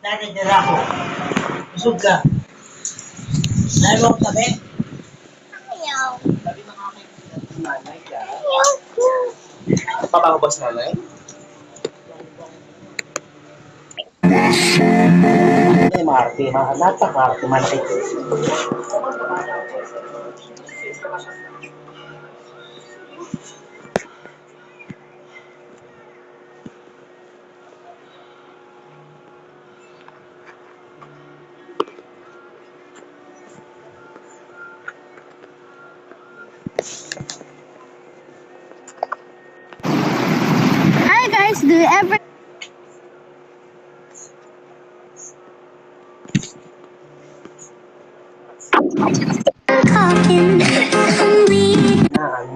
Dati dira ko. Busog ka. Ayaw mo kami? Ayaw. Sabi ng aking nanay ka. Pabaho ba sa nanay? Ay, Marte. Napaka-Marte. Malaki ko. Hi guys, do you ever talking to me? Naan.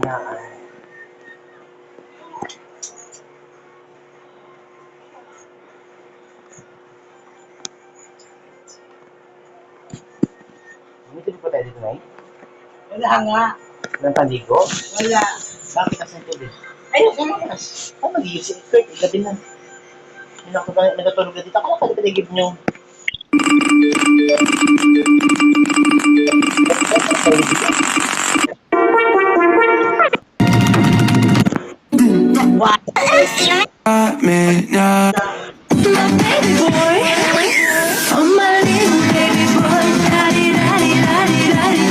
Dito pa tayo dito, Nay? Wala nga. Ng pandigo? Wala. Bakit kasi tubig? Ayaw ka naman. Ay, mag-iisip si Kurt. Gabi na. Nagtulog na dito. Akala ka dito nagigib nyo. What? My baby boy, oh my little baby boy, daddy, daddy, daddy, daddy.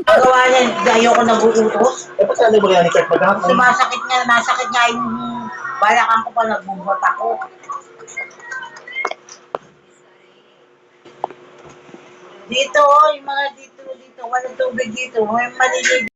Magawa niya, ayoko nag-uutos. Eh, ba't saan mo kaya ni Kurt maghapon? Masakit nga yung balakan ko pa nagbubuhat ako. Dito, yung mga dito, walang tubig dito. May maliligo.